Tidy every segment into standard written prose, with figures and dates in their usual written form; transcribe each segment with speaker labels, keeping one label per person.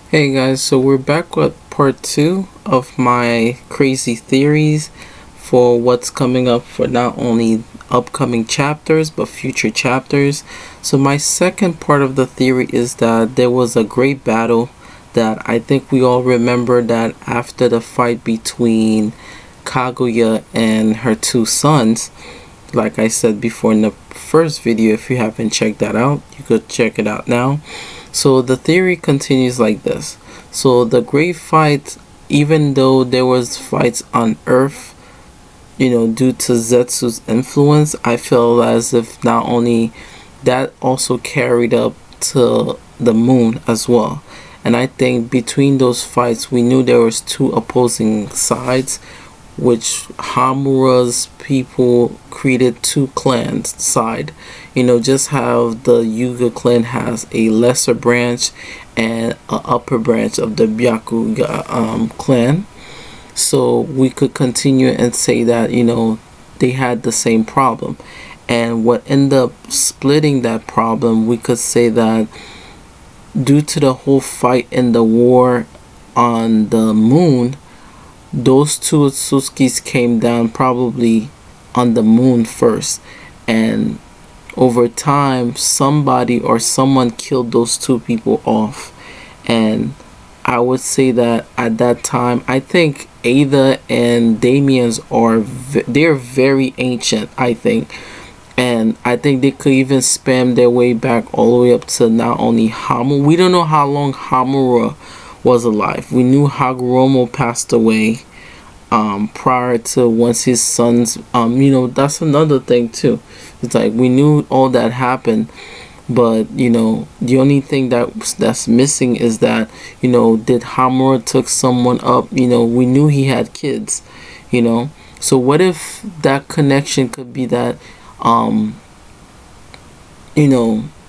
Speaker 1: Hey guys, so we're back with part two of my crazy theories for what's coming up for not only upcoming chapters but future chapters. So, my second part of the theory is that there was a great battle that I think we all remember, that after the fight between Kaguya and her two sons, like I said before in the first video, if you haven't checked that out, you could check it out now. So the theory continues like this. So the great fight, even though there was fights on Earth, due to Zetsu's influence, I feel as if not only that also carried up to the moon as well. And I think between those fights, we knew there was two opposing sides, which Hamura's people created two clans side. Just how the Yuga clan has a lesser branch and an upper branch of the Byakuga clan. So we could continue and say that, they had the same problem. And what ended up splitting that problem, we could say that due to the whole fight in the war on the moon, those two Otsutskis came down probably on the moon first, and over time somebody or someone killed those two people off. And I would say that at that time, I think Ada and Damien's they're very ancient, I think. And I think they could even spam their way back all the way up to not only Hamura. We don't know how long Hamura was alive. We knew Hagoromo passed away prior to once his sons, that's another thing too. It's like we knew all that happened, but the only thing that's missing is that, did Hamura took someone up? We knew he had kids, so what if that connection could be that,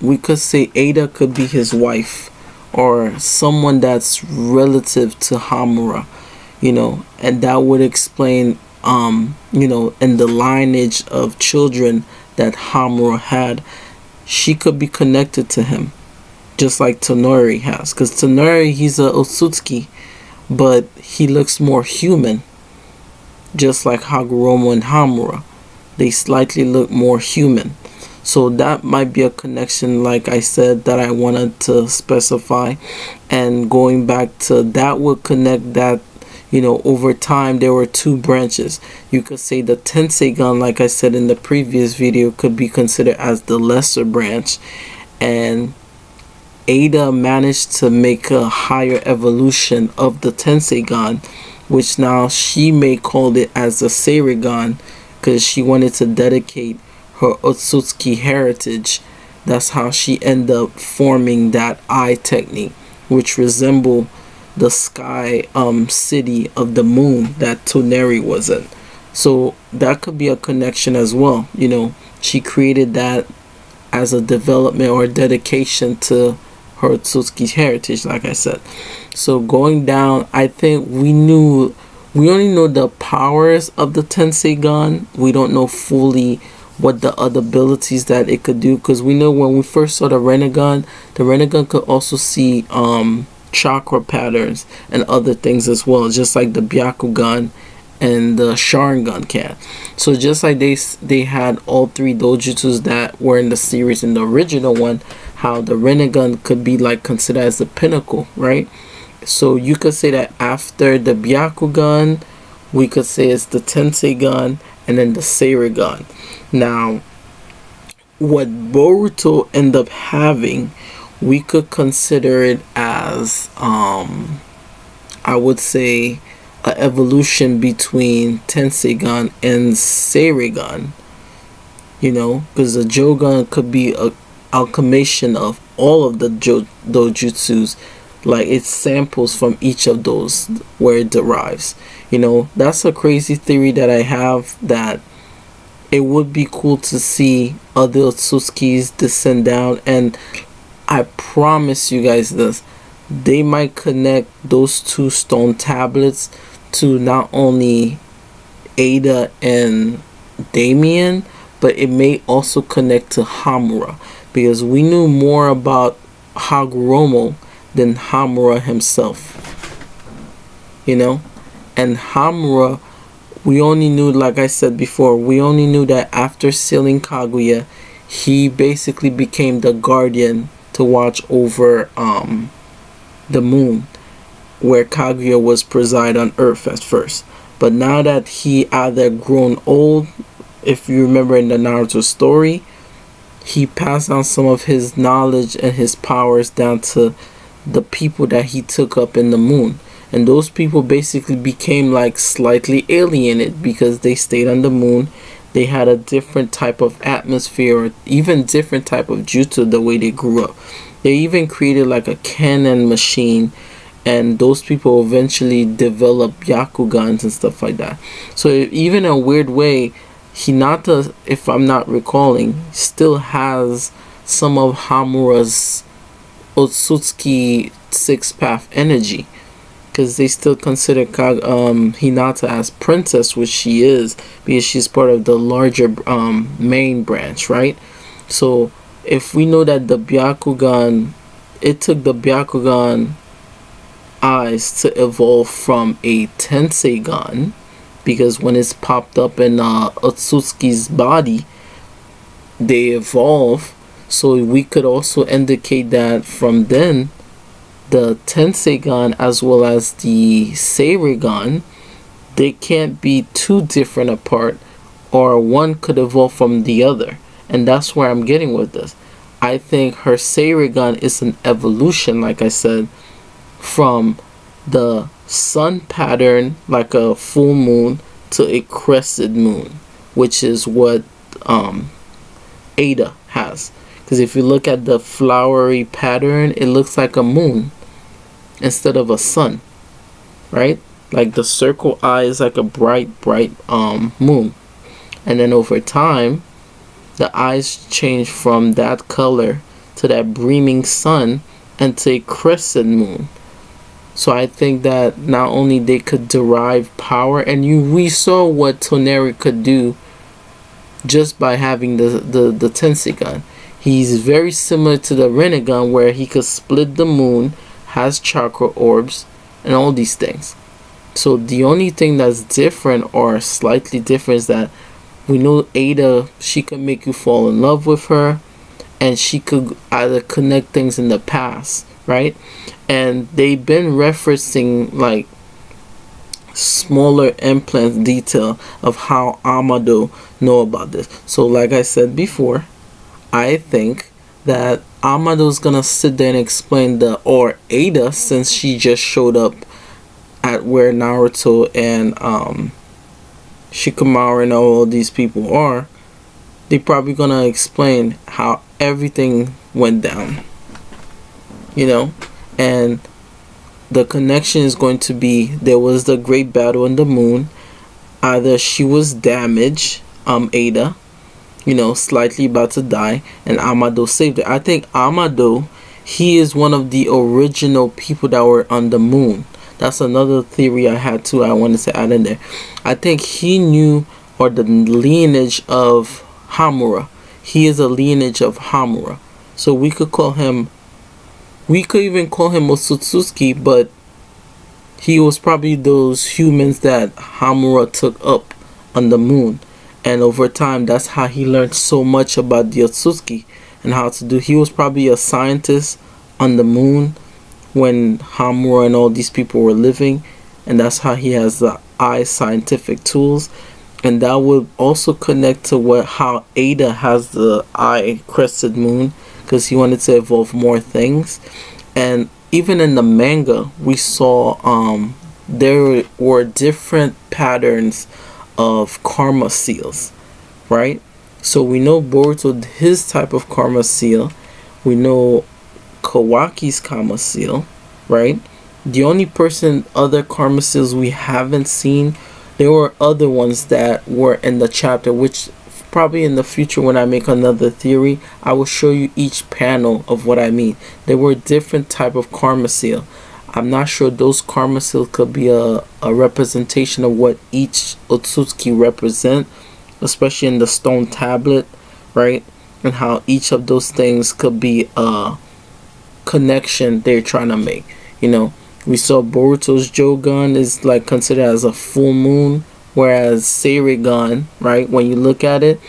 Speaker 1: we could say Ada could be his wife or someone that's relative to Hamura, and that would explain, in the lineage of children that Hamura had, she could be connected to him, just like Tonori has. Because Tonori, he's a Otsutsuki, but he looks more human, just like Hagoromo and Hamura. They slightly look more human. So that might be a connection, like I said, that I wanted to specify. And going back to that would connect that, over time there were two branches. You could say the Tenseigan, like I said in the previous video, could be considered as the lesser branch, and Ada managed to make a higher evolution of the Tenseigan, which now she may call it as the Senrigan, because she wanted to dedicate her Otsutsuki heritage. That's how she ended up forming that eye technique, which resembled the sky city of the moon that Toneri was in. So that could be a connection as well. She created that as a development or dedication to her Otsutsuki heritage, like I said. So going down, I think we only know the powers of the Tenseigan. We don't know fully what the other abilities that it could do, because we know when we first saw the Rinnegan could also see chakra patterns and other things as well, just like the Byakugan and the Sharingan can. So just like they had all three dojutsus that were in the series in the original one, how the Rinnegan could be like considered as the pinnacle, right? So you could say that after the Byakugan, we could say it's the Tenseigan and then the Senrigan. Now, what Boruto ended up having, we could consider it as, I would say, an evolution between Tenseigan and Senrigan. Because the Jogan could be a amalgamation of all of the dojutsus. Like, it samples from each of those where it derives. That's a crazy theory that I have, that it would be cool to see other Otsutskis descend down, and I promise you guys this, they might connect those two stone tablets to not only Ada and Damien, but it may also connect to Hamura, because we knew more about Hagoromo than Hamura himself. You know? And Hamura, we only knew, like I said before, we only knew that after sealing Kaguya, he basically became the guardian to watch over the moon, where Kaguya was preside on Earth at first. But now that he either grown old, if you remember in the Naruto story, he passed on some of his knowledge and his powers down to the people that he took up in the moon. And those people basically became like slightly alienated because they stayed on the moon. They had a different type of atmosphere, or even different type of jutsu the way they grew up. They even created like a cannon machine, and those people eventually developed Yakugans and stuff like that. So even in a weird way, Hinata, if I'm not recalling, still has some of Hamura's Otsutsuki six-path energy, because they still consider Hinata as princess, which she is, because she's part of the larger main branch, right? So if we know that the Byakugan, it took the Byakugan eyes to evolve from a Tenseigan, because when it's popped up in Otsutsuki's body, they evolve. So we could also indicate that from then, the Tenseigan as well as the Senrigan, they can't be too different apart, or one could evolve from the other. And that's where I'm getting with this. I think her Senrigan is an evolution, like I said, from the sun pattern, like a full moon, to a crescent moon, which is what Ada has. Because if you look at the flowery pattern, it looks like a moon instead of a sun, right? Like the circle eye is like a bright moon. And then over time, the eyes change from that color to that beaming sun and to a crescent moon. So I think that not only they could derive power, and we saw what Toneri could do just by having the Tenseigan. He's very similar to the Rinnegan, where he could split the moon, has chakra orbs, and all these things. So the only thing that's different, or slightly different, is that we know Ada, she could make you fall in love with her, and she could either connect things in the past, right? And they've been referencing like smaller implants detail of how Amado know about this. So like I said before, I think that Amado's gonna sit there and explain or Ada, since she just showed up at where Naruto and Shikamaru and all these people are, they probably gonna explain how everything went down, you know. And the connection is going to be, there was the great battle in the moon. Either she was damaged, Ada, you know, slightly about to die, and Amado saved her. I think Amado, he is one of the original people that were on the moon. That's another theory I had too, I wanted to add in there. I think he knew, or the lineage of Hamura. He is a lineage of Hamura. So we could even call him Otsutsuki, but he was probably those humans that Hamura took up on the moon. And over time, that's how he learned so much about the Otsutsuki and how to do. He was probably a scientist on the moon when Hamura and all these people were living. And that's how he has the eye scientific tools. And that would also connect to how Ada has the eye crescent moon, because he wanted to evolve more things. And even in the manga, we saw there were different patterns of karma seals, right? So we know Boruto, his type of karma seal. We know Kawaki's karma seal, right? The only other karma seals we haven't seen, there were other ones that were in the chapter, which probably in the future when I make another theory, I will show you each panel of what I mean. There were different type of karma seal. I'm not sure those karma seals could be a representation of what each Otsutsuki represent, especially in the stone tablet, right? And how each of those things could connection they're trying to make. You know, we saw Boruto's Jogan is like considered as a full moon, whereas Senrigan, right, when you look at it,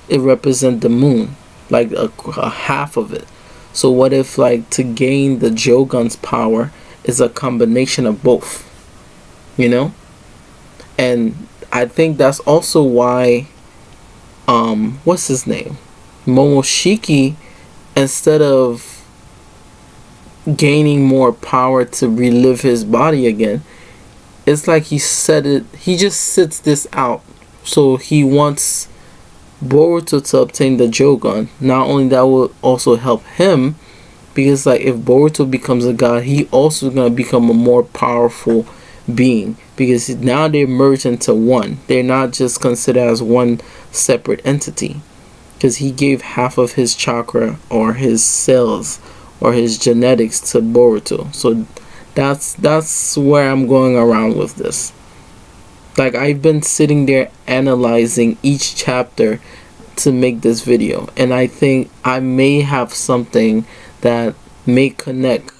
Speaker 1: it represents the moon, like a half of it. So what if, like, to gain the Jogan's power is a combination of both, you know? And I think that's also why what's his name, Momoshiki, instead of gaining more power to relive his body again, it's like he just sits this out. So he wants Boruto to obtain the Jogan. Not only that, will also help him, because like if Boruto becomes a god, he also gonna become a more powerful being, because now they're merged into one. They're not just considered as one separate entity, because he gave half of his chakra or his cells or his genetics to Boruto. So that's where I'm going around with this. Like, I've been sitting there analyzing each chapter to make this video, and I think I may have something that may connect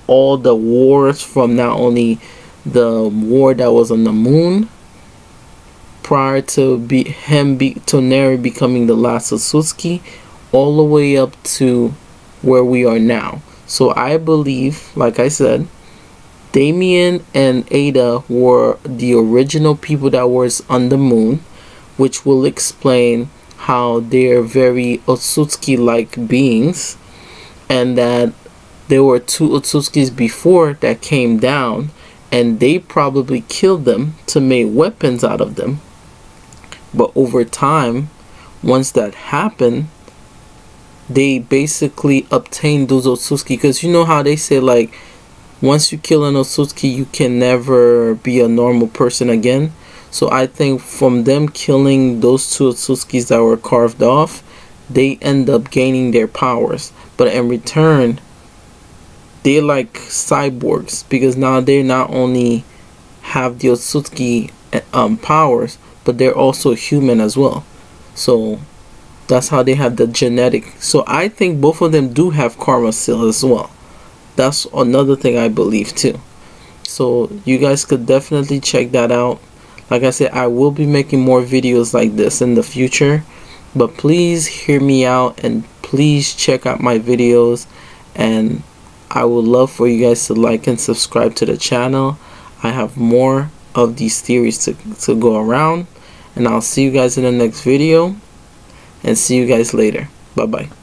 Speaker 1: all the wars from not only the war that was on the moon prior to Toneri becoming the last Otsutsuki, all the way up to where we are now. So I believe, like I said, Damien and Ada were the original people that was on the moon, which will explain how they're very Otsutsuki-like beings, and that there were two Otsutsukis before that came down, and they probably killed them to make weapons out of them. But over time, once that happened, they basically obtained those Otsutsuki, because you know how they say, like, once you kill an Otsutsuki, you can never be a normal person again. So I think from them killing those two Otsutsukis that were carved off, they end up gaining their powers. But in return, they're like cyborgs, because now they not only have the Otsutsuki powers, but they're also human as well. So that's how they have the genetic. So I think both of them do have karma seal as well. That's another thing I believe too. So you guys could definitely check that out. Like I said, I will be making more videos like this in the future, but please hear me out and please check out my videos, and I would love for you guys to like and subscribe to the channel. I have more of these theories to go around, and I'll see you guys in the next video, and see you guys later. Bye bye.